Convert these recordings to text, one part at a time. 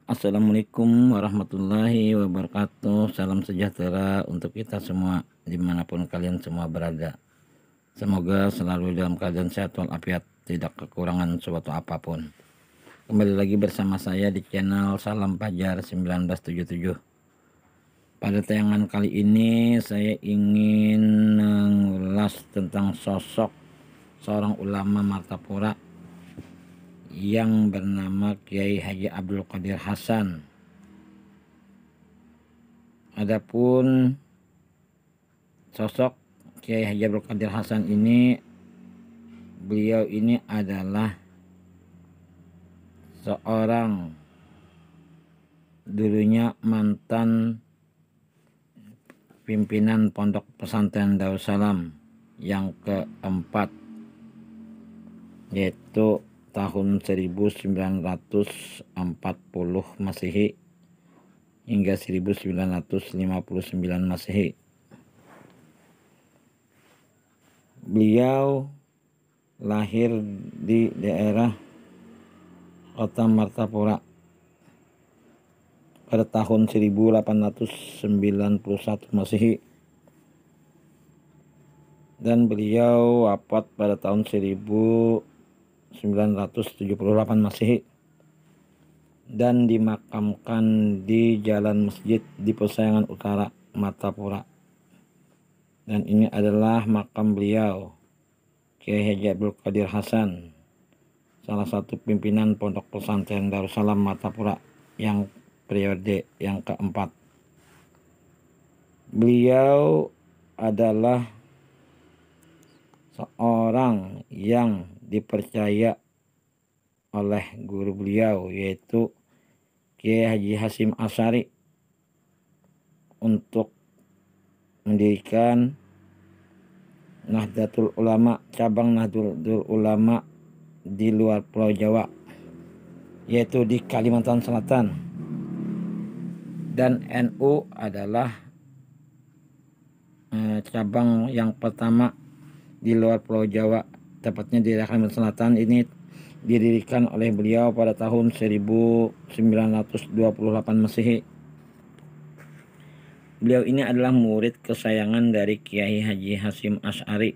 Assalamualaikum warahmatullahi wabarakatuh. Salam sejahtera untuk kita semua dimanapun kalian semua berada. Semoga selalu dalam keadaan sehat walafiat, tidak kekurangan suatu apapun. Kembali lagi bersama saya di channel Salam Fajar 1977. Pada tayangan kali ini saya ingin mengulas tentang sosok seorang ulama Martapura yang bernama Kiai Haji Abdul Qadir Hasan. Adapun sosok Kiai Haji Abdul Qadir Hasan ini, beliau ini adalah seorang dulunya mantan pimpinan Pondok Pesantren Darussalam yang keempat, yaitu tahun 1940 Masehi hingga 1959 Masehi. Beliau lahir di daerah Kota Martapura pada tahun 1891 Masehi dan beliau wafat pada tahun 1978 Masehi dan dimakamkan di Jalan Masjid di Pesayangan Utara, Martapura. Dan ini adalah makam beliau, Kiai Haji Abdul Qadir Hasan, salah satu pimpinan Pondok Pesantren Darussalam Martapura yang periode yang keempat. Beliau adalah seorang yang dipercaya oleh guru beliau, yaitu Kiai Haji Hasyim Asy'ari, untuk mendirikan Nahdlatul Ulama, cabang Nahdlatul Ulama di luar Pulau Jawa, yaitu di Kalimantan Selatan. Dan NU adalah cabang yang pertama di luar Pulau Jawa, tepatnya di Kalimantan Selatan. Ini didirikan oleh beliau pada tahun 1928 Masehi. Beliau ini adalah murid kesayangan dari Kiai Haji Hasyim Asy'ari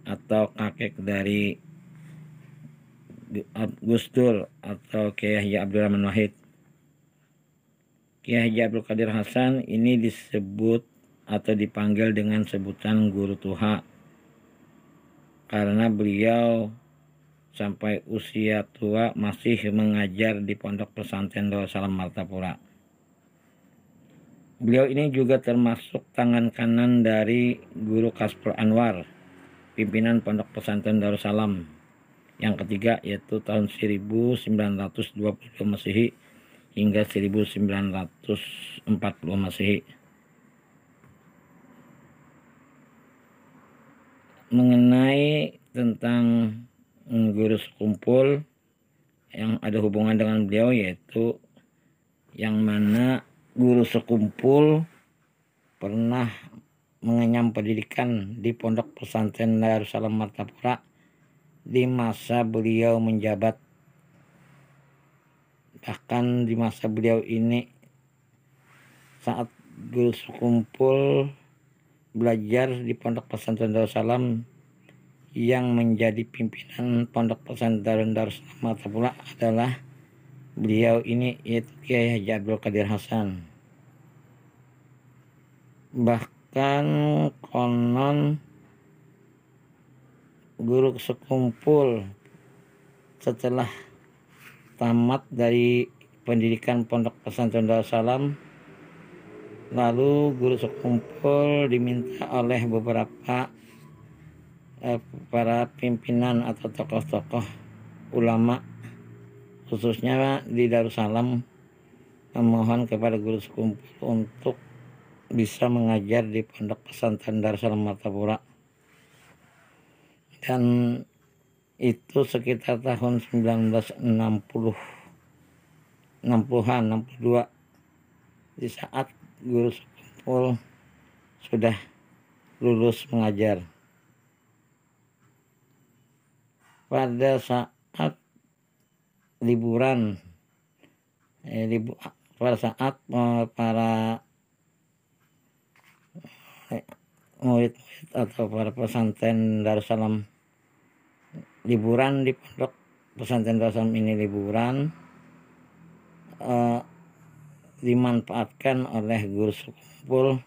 atau kakek dari Gus Dur atau Kiai Haji Abdul Rahman Wahid. Kiai Haji Abdul Qadir Hasan ini disebut atau dipanggil dengan sebutan Guru Tuha karena beliau sampai usia tua masih mengajar di Pondok Pesantren Darussalam Martapura. Beliau ini juga termasuk tangan kanan dari Guru Kasper Anwar, pimpinan Pondok Pesantren Darussalam yang ketiga, yaitu tahun 1920 Masehi hingga 1940 Masehi. Mengenai tentang guru sekumpul yang ada hubungan dengan beliau, yaitu yang mana guru sekumpul pernah mengenyam pendidikan di Pondok Pesantren Darussalam Martapura di masa beliau menjabat. Bahkan di masa beliau ini, saat guru sekumpul belajar di Pondok Pesantren Darussalam, yang menjadi pimpinan Pondok Pesantren Darussalam Martapura adalah beliau ini, yaitu Kiai Haji Abdul Qadir Hasan. Bahkan konon guru sekumpul setelah tamat dari pendidikan Pondok Pesantren Darussalam, lalu guru sekumpul diminta oleh beberapa para pimpinan atau tokoh-tokoh ulama khususnya di Darussalam memohon kepada guru sekumpul untuk bisa mengajar di Pondok Pesantren Darussalam Martapura. Dan itu sekitar tahun 1960-an, 62, di saat guru sekumpul sudah lulus mengajar. Pada saat liburan pada saat para murid-murid atau para pesantren Darussalam liburan di pondok pesantren Darussalam ini liburan, dimanfaatkan oleh guru sekumpul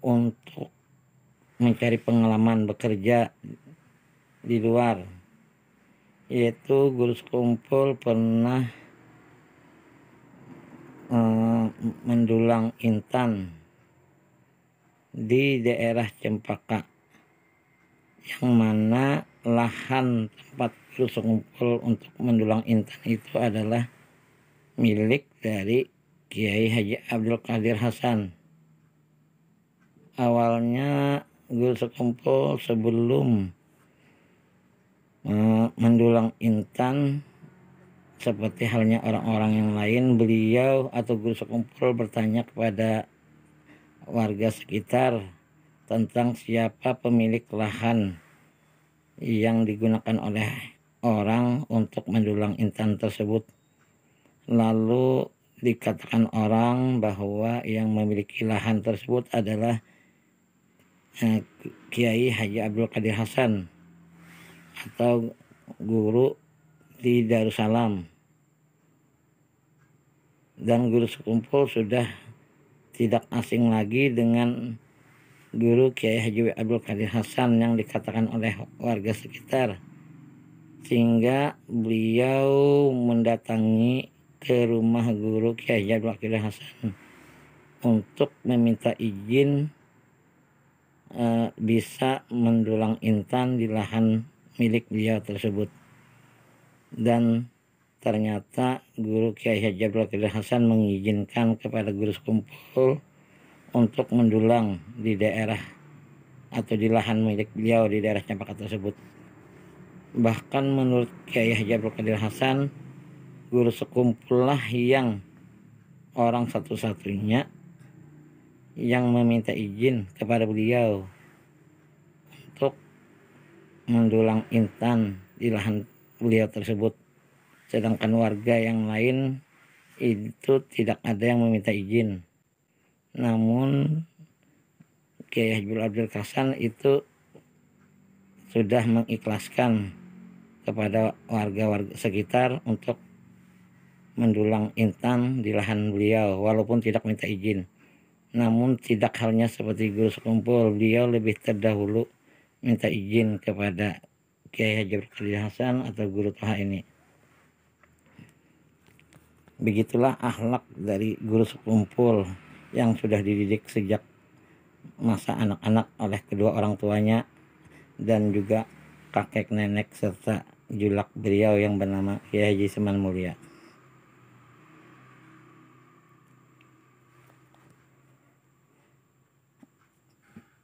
untuk mencari pengalaman bekerja di luar, yaitu guru sekumpul pernah mendulang intan di daerah Cempaka, yang mana lahan tempat guru sekumpul untuk mendulang intan itu adalah milik dari Kiai Haji Abdul Qadir Hasan. Awalnya guru sekumpul sebelum mendulang intan seperti halnya orang-orang yang lain, beliau atau guru sekumpul bertanya kepada warga sekitar tentang siapa pemilik lahan yang digunakan oleh orang untuk mendulang intan tersebut. Lalu dikatakan orang bahwa yang memiliki lahan tersebut adalah Kiai Haji Abdul Qadir Hasan atau guru di Darussalam. Dan guru sekumpul sudah tidak asing lagi dengan guru Kiai Haji Abdul Qadir Hasan yang dikatakan oleh warga sekitar, sehingga beliau mendatangi ke rumah guru Kiai Haji Abdul Qadir Hasan untuk meminta izin bisa mendulang intan di lahan milik beliau tersebut. Dan ternyata guru Kiai Haji Abdul Qadir Hasan mengizinkan kepada guru sekumpul untuk mendulang di daerah atau di lahan milik beliau di daerah Cempaka tersebut. Bahkan menurut Kiai Haji Abdul Qadir Hasan, guru sekumpul lah yang orang satu-satunya yang meminta izin kepada beliau untuk mendulang intan di lahan beliau tersebut. Sedangkan warga yang lain itu tidak ada yang meminta izin. Namun Kiai Haji Abdul Hasan itu sudah mengikhlaskan kepada warga-warga sekitar untuk mendulang intan di lahan beliau walaupun tidak minta izin. Namun tidak halnya seperti guru sekumpul, beliau lebih terdahulu minta izin kepada Kiai Haji Abdul Qadir Hasan atau guru Toha ini. Begitulah akhlak dari guru sekumpul yang sudah dididik sejak masa anak-anak oleh kedua orang tuanya dan juga kakek nenek serta julak beliau yang bernama Kiai Haji Saman Mulia.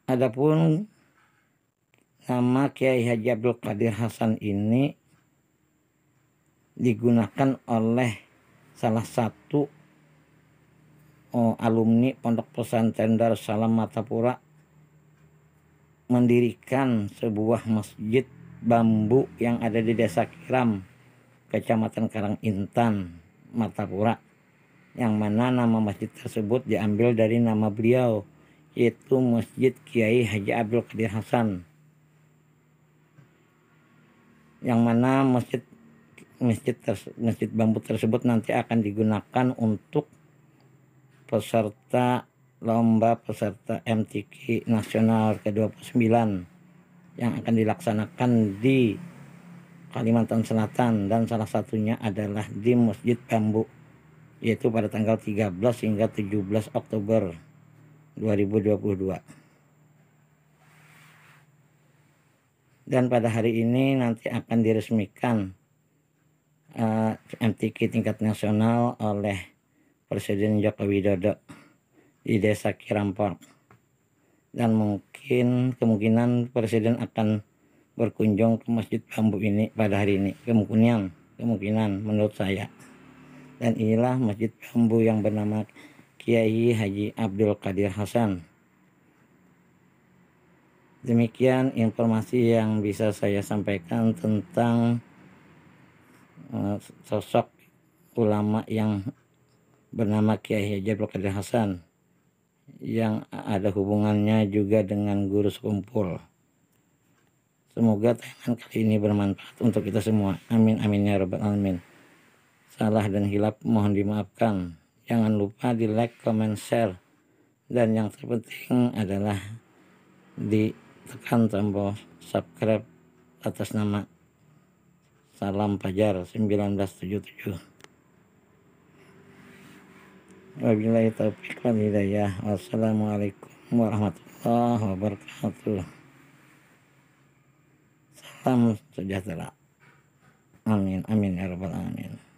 Adapun nama Kiai Haji Abdul Qadir Hasan ini digunakan oleh salah satu alumni Pondok Pesantren Darussalam Martapura mendirikan sebuah masjid bambu yang ada di Desa Kiram, Kecamatan Karangintan, Martapura, yang mana nama masjid tersebut diambil dari nama beliau, yaitu Masjid Kiai Haji Abdul Qadir Hasan, yang mana masjid bambu tersebut nanti akan digunakan untuk peserta lomba peserta MTQ Nasional ke-29 yang akan dilaksanakan di Kalimantan Selatan, dan salah satunya adalah di Masjid Bambu, yaitu pada tanggal 13 hingga 17 Oktober 2022. Dan pada hari ini nanti akan diresmikan MTQ tingkat nasional oleh Presiden Joko Widodo di Desa Kirampor. Dan kemungkinan Presiden akan berkunjung ke Masjid Bambu ini pada hari ini, kemungkinan menurut saya. Dan inilah Masjid Bambu yang bernama Kiai Haji Abdul Qadir Hasan. Demikian informasi yang bisa saya sampaikan tentang sosok ulama yang bernama Kiai Haji Abdul Qadir Hasan, yang ada hubungannya juga dengan guru sekumpul. Semoga tayangan kali ini bermanfaat untuk kita semua. Amin amin ya rabbal alamin. Salah dan hilaf mohon dimaafkan. Jangan lupa di like, comment, share, dan yang terpenting adalah ditekan tombol subscribe atas nama Salam Fajar 1977. Wabillahi taufiq wal hidayah. Wassalamualaikum warahmatullahi wabarakatuh. Salam sejahtera. Amin amin ya rabbal alamin.